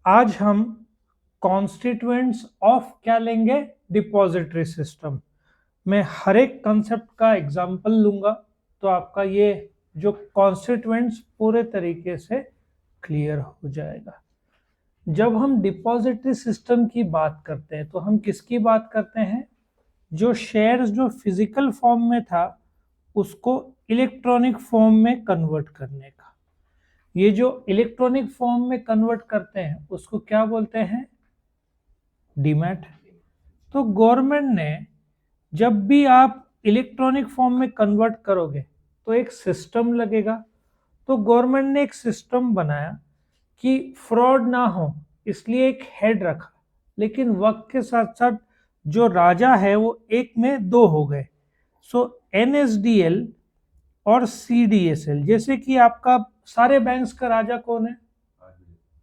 आज हम constituents of क्या लेंगे, डिपॉजिटरी सिस्टम। मैं हर एक कंसेप्ट का एग्जांपल लूंगा तो आपका ये जो कॉन्स्टिट्यूएंट्स पूरे तरीके से क्लियर हो जाएगा। जब हम डिपॉजिटरी सिस्टम की बात करते हैं तो हम किसकी बात करते हैं? जो शेयर्स जो फिजिकल फॉर्म में था उसको इलेक्ट्रॉनिक फॉर्म में कन्वर्ट करने का। ये जो इलेक्ट्रॉनिक फॉर्म में कन्वर्ट करते हैं उसको क्या बोलते हैं? डीमैट। तो गवर्नमेंट ने जब भी आप इलेक्ट्रॉनिक फॉर्म में कन्वर्ट करोगे तो एक सिस्टम लगेगा। तो गवर्नमेंट ने एक सिस्टम बनाया कि फ्रॉड ना हो, इसलिए एक हेड रखा। लेकिन वक्त के साथ साथ जो राजा है वो एक में दो हो गए। सो एनएसडीएल और सीडीएसएल, जैसे कि आपका सारे बैंक्स का राजा कौन है?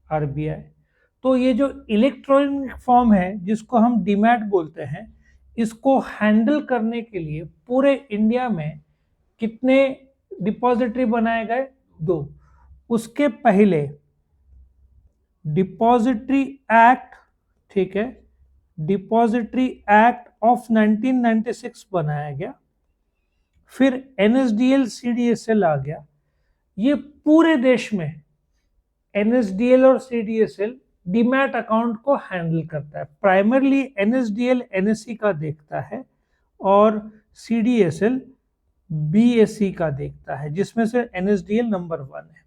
आरबीआई। तो ये जो इलेक्ट्रॉनिक फॉर्म है जिसको हम डीमैट बोलते हैं, इसको हैंडल करने के लिए पूरे इंडिया में कितने डिपॉजिटरी बनाए गए? 2। उसके पहले डिपॉजिटरी एक्ट, ठीक है, डिपॉजिटरी एक्ट ऑफ 1996 बनाया गया। फिर एनएसडीएल सीडीएसएल आ गया। ये पूरे देश में एनएसडीएल और सीडीएसएल डीमैट अकाउंट को हैंडल करता है। प्राइमरली एनएसडीएल एनएससी का देखता है और सीडीएसएल बीएससी का देखता है, जिसमें से एनएसडीएल नंबर 1 है।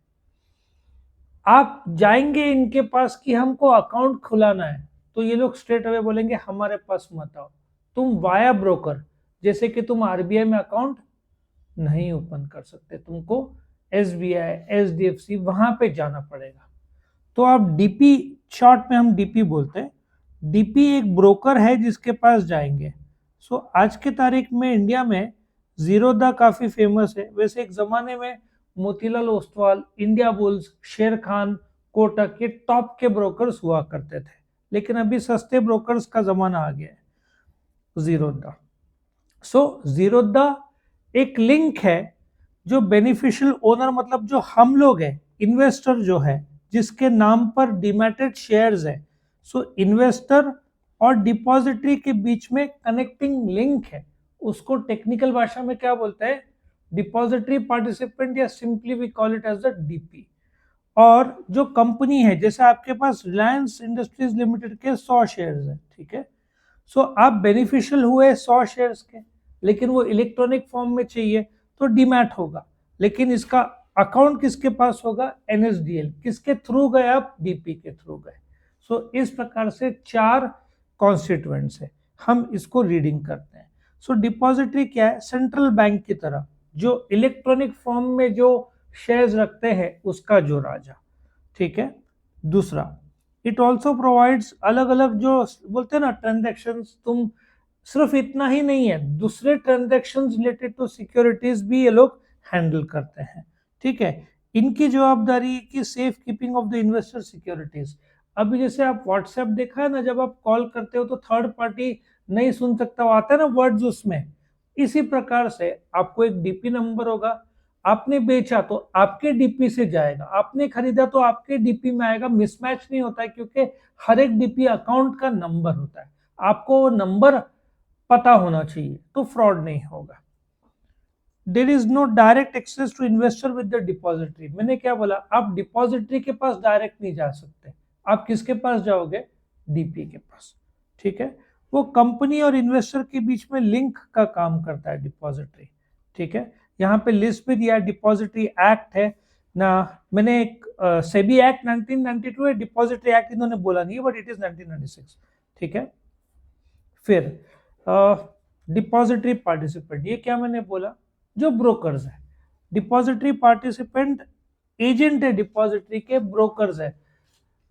आप जाएंगे इनके पास कि हमको अकाउंट खुलाना है तो ये लोग स्ट्रेट अवे बोलेंगे हमारे पास मत आओ, तुम वाया ब्रोकर, जैसे कि तुम आरबीआई में अकाउंट नहीं ओपन कर सकते, तुमको एसबीआई एचडीएफसी वहां पे जाना पड़ेगा। तो आप डीपी, शॉर्ट में हम डीपी बोलते हैं, डीपी एक ब्रोकर है जिसके पास जाएंगे। सो आज के तारीख में इंडिया में जीरोधा काफी फेमस है। वैसे एक जमाने में मोतीलाल ओसवाल, इंडिया बुल्स, शेर खान, कोटक ये टॉप के ब्रोकर्स हुआ करते थे, लेकिन अभी सस्ते ब्रोकर्स का जमाना आ गया है, जीरोधा। सो जीरोधा एक लिंक है जो बेनिफिशियल ओनर, मतलब जो हम लोग हैं, इन्वेस्टर जो है जिसके नाम पर डिमैटेड शेयर्स है। सो इन्वेस्टर और डिपॉजिटरी के बीच में कनेक्टिंग लिंक है, उसको टेक्निकल भाषा में क्या बोलते हैं? डिपॉजिटरी पार्टिसिपेंट, या simply we call it as the DP. और जो कंपनी है, जैसे आपके पास रिलायंस इंडस्ट्रीज लिमिटेड के 100 शेयर्स है, ठीक है। सो आप बेनिफिशियल हुए 100 शेयर्स के, लेकिन वो इलेक्ट्रॉनिक फॉर्म में चाहिए तो डीमैट होगा। लेकिन इसका अकाउंट किसके पास होगा? एनएसडीएल। किसके थ्रू गए आप? डीपी के थ्रू गए। सो इस प्रकार से 4 कॉन्स्टिट्यूएंट्स है, हम इसको रीडिंग करते हैं। सो डिपॉजिटरी क्या है? सेंट्रल बैंक की तरह जो इलेक्ट्रॉनिक फॉर्म में जो शेयर्स रखते हैं उसका जो राजा, ठीक है। दूसरा, इट ऑल्सो प्रोवाइड्स अलग अलग जो बोलते हैं ना ट्रांजेक्शन्स, तुम सिर्फ इतना ही नहीं है, दूसरे ट्रांजेक्शन्स रिलेटेड टू सिक्योरिटीज भी ये लोग हैंडल करते हैं, ठीक है। इनकी जवाबदारी है कि safe keeping of the investor securities. अभी जैसे आप व्हाट्सएप देखा है ना, जब आप कॉल करते हो तो थर्ड पार्टी नहीं सुन सकता, वो आता है ना वर्ड्स उसमें। इसी प्रकार से आपको एक डीपी नंबर होगा, आपने बेचा तो आपके डीपी से जाएगा, आपने खरीदा तो आपके डीपी में आएगा। मिसमैच नहीं होता है क्योंकि हर एक डीपी अकाउंट का नंबर होता है, आपको वो नंबर पता होना चाहिए तो फ्रॉड नहीं होगा। There is no direct access to investor with the depository. मैंने क्या बोला? आप डिपॉजिटरी के पास डायरेक्ट नहीं जा सकते, आप किसके पास जाओगे? डीपी के पास, ठीक है। वो कंपनी और इन्वेस्टर के बीच में लिंक का काम करता है डिपॉजिटरी, ठीक है। यहाँ पे लिस्ट में दिया डिपॉजिटरी एक्ट है ना। मैंने एक सेबी एक्ट 1992 है, डिपॉजिटरी एक्ट इन्होंने बोला नहीं है, बट इट इज 1996, ठीक है। फिर डिपॉजिटरी पार्टिसिपेंट, ये क्या मैंने बोला? जो ब्रोकर्स है। डिपॉजिटरी पार्टिसिपेंट एजेंट है, डिपॉजिटरी के ब्रोकर्स है।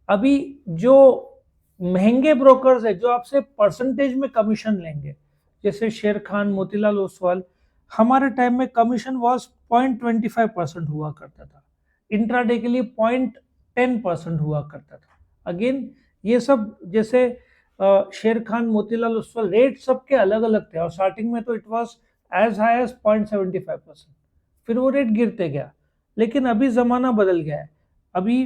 अभी जो महंगे ब्रोकर्स है जो आपसे परसेंटेज में कमीशन लेंगे, जैसे शेर खान, मोतीलाल ओसवाल, हमारे टाइम में कमीशन वॉज 0.25% हुआ करता था, इंट्राडे के लिए 0.10% हुआ करता था। अगेन ये सब जैसे शेर खान, मोतीलाल ओसवाल, रेट सबके अलग अलग थे और स्टार्टिंग में तो it was as high as 0.75%, फिर वो रेट गिरते गया। लेकिन अभी जमाना बदल गया है। अभी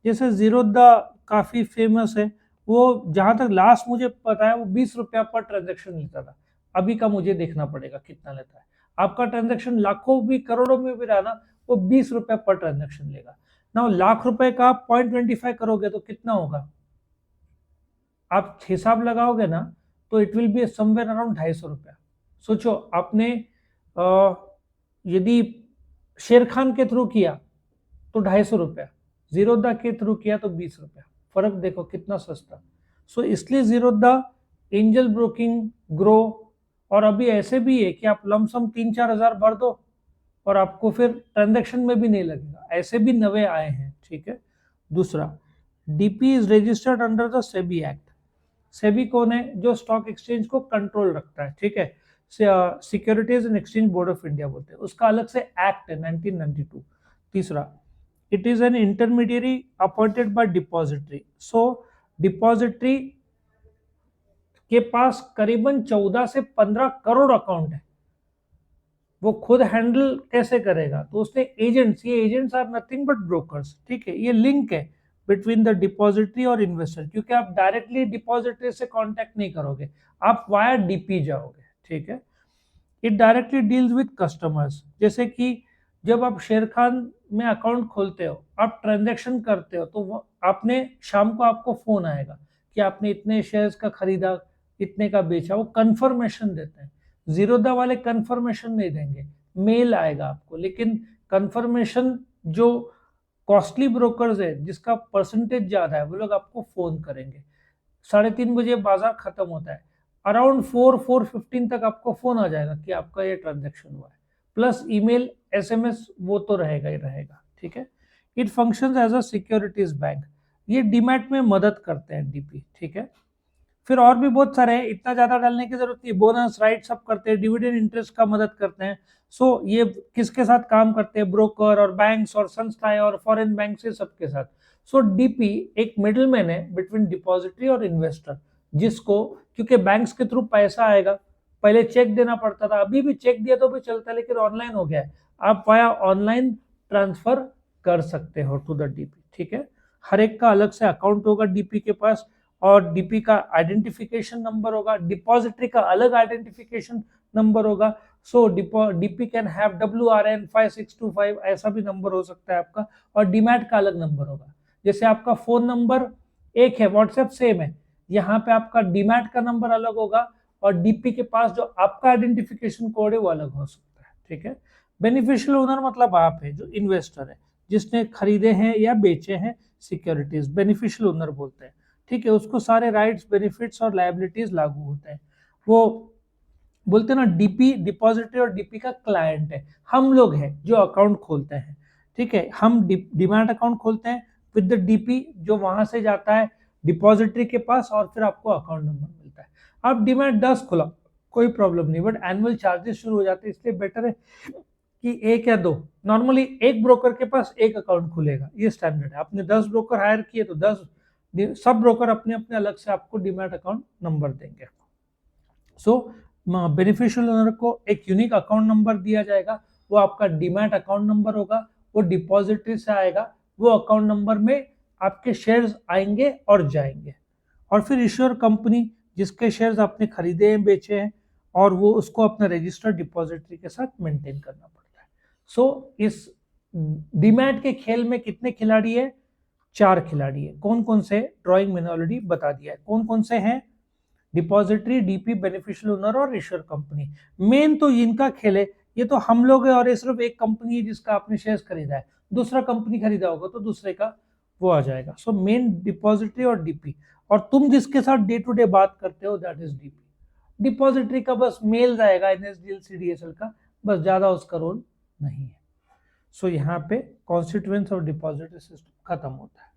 जैसे जीरोधा काफी फेमस है, वो जहां तक लास्ट मुझे पता है वो 20 रुपया पर ट्रांजेक्शन लेता था। अभी का मुझे देखना पड़ेगा कितना लेता है। आपका ट्रांजेक्शन लाखों भी करोड़ों में भी रहा ना, वो 20 रुपया पर ट्रांजेक्शन लेगा ना। लाख रुपए का आप 0.25 करोगे तो कितना होगा, आप हिसाब लगाओगे ना, तो it will be somewhere around 250 रुपया। सोचो आपने यदि शेर खान के थ्रू किया तो 250 रुपया, जीरोधा के थ्रू किया तो 20 रुपया, फर्क देखो कितना सस्ता। सो इसलिए जीरोधा एंजल ब्रोकिंग ग्रो, और अभी ऐसे भी है कि आप लमसम 3-4 हजार भर दो और आपको फिर ट्रांजेक्शन में भी नहीं लगेगा, ऐसे भी नवे आए हैं, ठीक है। दूसरा, DP is registered under the SEBI act. SEBI कौन है, जो स्टॉक एक्सचेंज को कंट्रोल रखता है, ठीक है, securities and exchange board of India बोलते हैं, उसका अलग से एक्ट है 1992। तीसरा, it is an intermediary appointed by depository. So depository के पास करीबन 14 से 15 करोड़ अकाउंट है, वो खुद हैंडल कैसे करेगा, तो उसने एजेंट्स, ये agents are nothing but brokers, ठीक है। ये लिंक है बिटवीन द डिपॉजिटरी और इन्वेस्टर, क्योंकि आप डायरेक्टली डिपॉजिटरी से कांटेक्ट नहीं करोगे, आप वाया डीपी जाओगे, ठीक है। It directly deals with customers, जैसे कि जब आप शेर खान में अकाउंट खोलते हो, आप ट्रांजैक्शन करते हो, तो आपने शाम को आपको फोन आएगा कि आपने इतने शेयर्स का खरीदा, इतने का बेचा, वो कंफर्मेशन देते हैं। जीरोधा वाले कंफर्मेशन नहीं देंगे, मेल आएगा आपको, लेकिन कंफर्मेशन जो कॉस्टली ब्रोकर्स है जिसका परसेंटेज ज्यादा है, वो लोग आपको फोन करेंगे। 3:30 बजे बाजार खत्म होता है, अराउंड 4-4:15 तक आपको फोन आ जाएगा कि आपका ये ट्रांजैक्शन हुआ है, प्लस ईमेल एसएमएस वो तो रहेगा ही रहेगा, ठीक है। It functions as a securities bank, ये डीमैट में मदद करते हैं डीपी, ठीक है। फिर और भी बहुत सारे हैं, इतना ज्यादा डालने की जरूरत नहीं। बोनस राइट सब करते हैं, डिविडेंड इंटरेस्ट का मदद करते हैं। सो ये किसके साथ काम करते हैं, ब्रोकर और बैंक्स और संस्थाएं और फॉरेन बैंक से सबके साथ। सो डीपी एक मिडिलमैन है बिटवीन डिपॉजिटरी और इन्वेस्टर, जिसको, क्योंकि बैंक्स के थ्रू पैसा आएगा, पहले चेक देना पड़ता था, अभी भी चेक दिया तो भी चलता है, लेकिन ऑनलाइन हो गया है, आप वाया ऑनलाइन ट्रांसफर कर सकते हो टू द डीपी, ठीक है। हर एक का अलग से अकाउंट होगा डीपी के पास, और डीपी का आइडेंटिफिकेशन नंबर होगा, डिपॉजिटरी का अलग आइडेंटिफिकेशन नंबर होगा। सो डीपी कैन हैव WRN 5625, ऐसा भी नंबर हो सकता है आपका, और डीमैट का अलग नंबर होगा। जैसे आपका फोन नंबर एक है, व्हाट्सएप सेम है, यहाँ पे आपका डीमैट का नंबर अलग होगा, और डीपी के पास जो आपका आइडेंटिफिकेशन कोड है वो अलग हो सकता है, ठीक है। बेनिफिशियल ओनर मतलब आप है जो इन्वेस्टर है, जिसने खरीदे हैं या बेचे हैं सिक्योरिटीज, बेनिफिशियल ओनर बोलते हैं, ठीक है। उसको सारे राइट्स, बेनिफिट्स और लायबिलिटीज लागू होते हैं। वो बोलते हैं ना, डीपी डिपॉजिटरी और डीपी का क्लाइंट है, हम लोग हैं जो अकाउंट खोलते हैं, ठीक है। हम डिमैट अकाउंट खोलते हैं विद द डीपी, जो वहां से जाता है डिपॉजिटरी के पास, और फिर आपको अकाउंट नंबर मिलता है। आप डिमैट 10 खुला कोई प्रॉब्लम नहीं, बट एनुअल चार्जेस शुरू हो जाते हैं, इसलिए बेटर है कि एक या दो, नॉर्मली एक ब्रोकर के पास एक अकाउंट खुलेगा, ये स्टैंडर्ड है। आपने 10 ब्रोकर हायर किए तो 10 सब ब्रोकर अपने अपने अलग से आपको डीमैट अकाउंट नंबर देंगे। सो बेनिफिशियल ओनर को एक यूनिक अकाउंट नंबर दिया जाएगा, वो आपका डीमैट अकाउंट नंबर होगा, वो डिपॉजिटरी से आएगा, वो अकाउंट नंबर में आपके शेयर्स आएंगे और जाएंगे। और फिर इश्योर कंपनी, जिसके शेयर्स आपने खरीदे हैं, बेचे हैं, और वो उसको अपना रजिस्टर्ड डिपॉजिटरी के साथ मेंटेन करना पड़ता है। सो इस डीमैट के खेल में कितने खिलाड़ी है, 4 खिलाड़ी है। कौन कौन से, ड्राइंग मैंने ऑलरेडी बता दिया है कौन कौन से हैं, डिपॉजिटरी, डीपी, बेनिफिशियल ओनर और इश्योर कंपनी। मेन तो इनका खेल है, ये तो हम लोग है, और ये सिर्फ एक कंपनी है जिसका आपने शेयर्स खरीदा है, दूसरा कंपनी खरीदा होगा तो दूसरे का वो आ जाएगा। सो मेन डिपॉजिटरी और डीपी, और तुम जिसके साथ डे टू डे बात करते हो दैट इज डीपी। डिपॉजिटरी का बस मेल जाएगा NSDL CDSL का, बस ज्यादा उसका रोल नहीं है। सो यहाँ पे कॉन्स्टिट्यूएंट्स और डिपॉजिटरी सिस्टम खत्म होता है।